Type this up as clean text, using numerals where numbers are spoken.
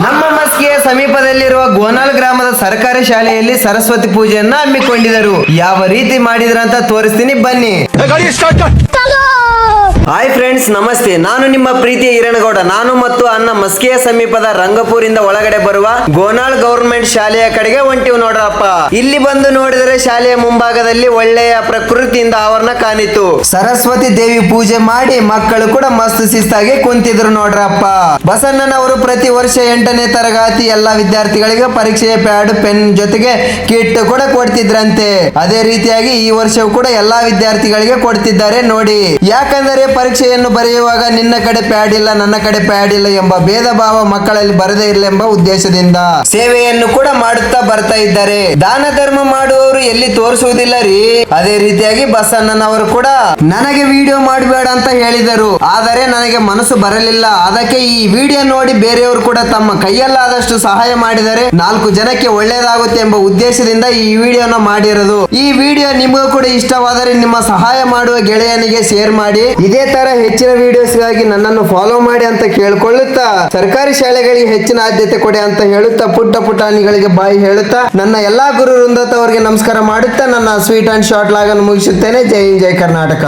ನಮ್ಮ ಮಸ್ಕಿಯ ಸಮೀಪದಲ್ಲಿರುವ ಗೋನಾಲ್ ಗ್ರಾಮದ ಸರ್ಕಾರಿ ಶಾಲೆಯಲ್ಲಿ ಸರಸ್ವತಿ ಪೂಜೆಯನ್ನ ಹಮ್ಮಿಕೊಂಡಿದ್ದರು. ಯಾವ ರೀತಿ ಮಾಡಿದ್ರಂತ ತೋರಿಸ್ತೀನಿ ಬನ್ನಿ. ಹಾಯ್ ಫ್ರೆಂಡ್ಸ್, ನಮಸ್ತೆ. ನಾನು ನಿಮ್ಮ ಪ್ರೀತಿಯ ಹಿರಣಗೌಡ. ನಾನು ಮತ್ತು ಅಣ್ಣ ಮಸ್ಕಿಯ ಸಮೀಪದ ರಂಗಪುರಿಂದ ಒಳಗಡೆ ಬರುವ ಗೋನಾಳ್ ಗವರ್ಮೆಂಟ್ ಶಾಲೆಯ ಕಡೆಗೆ ಹೊಂಟಿವ್ ನೋಡ್ರಪ್ಪ. ಇಲ್ಲಿ ಬಂದು ನೋಡಿದರೆ ಶಾಲೆಯ ಮುಂಭಾಗದಲ್ಲಿ ಒಳ್ಳೆಯ ಪ್ರಕೃತಿಯಿಂದ ಆವರಣ ಕಾಣಿತು. ಸರಸ್ವತಿ ದೇವಿ ಪೂಜೆ ಮಾಡಿ ಮಕ್ಕಳು ಕೂಡ ಮಸ್ತ್ ಶಿಸ್ತಾಗಿ ಕುಂತಿದ್ರು ನೋಡ್ರಪ್ಪ. ಬಸಣ್ಣನವರು ಪ್ರತಿ ವರ್ಷ 8ನೇ ತರಗತಿ ಎಲ್ಲಾ ವಿದ್ಯಾರ್ಥಿಗಳಿಗೆ ಪರೀಕ್ಷೆಯ ಪ್ಯಾಡ್ ಪೆನ್ ಜೊತೆಗೆ ಕಿಟ್ ಕೂಡ ಕೊಡ್ತಿದ್ರಂತೆ. ಅದೇ ರೀತಿಯಾಗಿ ಈ ವರ್ಷವೂ ಕೂಡ ಎಲ್ಲಾ ವಿದ್ಯಾರ್ಥಿಗಳಿಗೆ ಕೊಡ್ತಿದ್ದಾರೆ ನೋಡಿ. ಯಾಕಂದರೆ ಪರೀಕ್ಷೆಯನ್ನು ಬರೆಯುವಾಗ ನಿನ್ನ ಕಡೆ ಪ್ಯಾಡ್ ಇಲ್ಲ, ನನ್ನ ಕಡೆ ಪ್ಯಾಡ್ ಇಲ್ಲ ಎಂಬ ಭೇದ ಭಾವ ಮಕ್ಕಳಲ್ಲಿ ಬರದೇ ಇರಲಿ ಎಂಬ ಉದ್ದೇಶದಿಂದ ಸೇವೆಯನ್ನು ಕೂಡ ಮಾಡುತ್ತಾ ಬರ್ತಾ ಇದ್ದಾರೆ. ದಾನ ಧರ್ಮ ಮಾಡುವವರು ಎಲ್ಲಿ ತೋರಿಸುವುದಿಲ್ಲ ರೀ. ಅದೇ ರೀತಿಯಾಗಿ ಬಸಣ್ಣನವರು ಕೂಡ ನನಗೆ ವಿಡಿಯೋ ಮಾಡಬೇಡ ಅಂತ ಹೇಳಿದರು. ಆದರೆ ನನಗೆ ಮನಸ್ಸು ಬರಲಿಲ್ಲ. ಅದಕ್ಕೆ ಈ ವಿಡಿಯೋ ನೋಡಿ ಬೇರೆಯವರು ಕೂಡ ತಮ್ಮ ಕೈಯಲ್ಲಾದಷ್ಟು ಸಹಾಯ ಮಾಡಿದರೆ 4 ಜನಕ್ಕೆ ಒಳ್ಳೇದಾಗುತ್ತೆ ಎಂಬ ಉದ್ದೇಶದಿಂದ ಈ ವಿಡಿಯೋನ ಮಾಡಿರೋದು. ಈ ವಿಡಿಯೋ ನಿಮಗೂ ಕೂಡ ಇಷ್ಟವಾದರೆ ನಿಮ್ಮ ಸಹಾಯ ಮಾಡುವ ಗೆಳೆಯನಿಗೆ ಶೇರ್ ಮಾಡಿ. ಇದೇ ತರ ಹೆಚ್ಚಿನ ವಿಡಿಯೋಸ್ಗಾಗಿ ನನ್ನನ್ನು ಫಾಲೋ ಮಾಡಿ ಅಂತ ಕೇಳ್ಕೊಳ್ಳುತ್ತಾ, ಸರ್ಕಾರಿ ಶಾಲೆಗಳಿಗೆ ಹೆಚ್ಚಿನ ಆದ್ಯತೆ ಕೊಡಿ ಅಂತ ಹೇಳುತ್ತಾ, ಪುಟ್ಟ ಪುಟಾಣಿಗಳಿಗೆ ಬಾಯಿ ಹೇಳುತ್ತಾ, ನನ್ನ ಎಲ್ಲಾ ಗುರು ವೃಂದದವರಿಗೆ ನಮಸ್ಕಾರ ಮಾಡುತ್ತಾ ನನ್ನ ಸ್ವೀಟ್ ಅಂಡ್ ಶಾರ್ಟ್ ಲಾಗ್ ಅನ್ನು ಮುಗಿಸುತ್ತೇನೆ. ಜೈ ಹಿಂದ್, ಜೈ ಕರ್ನಾಟಕ.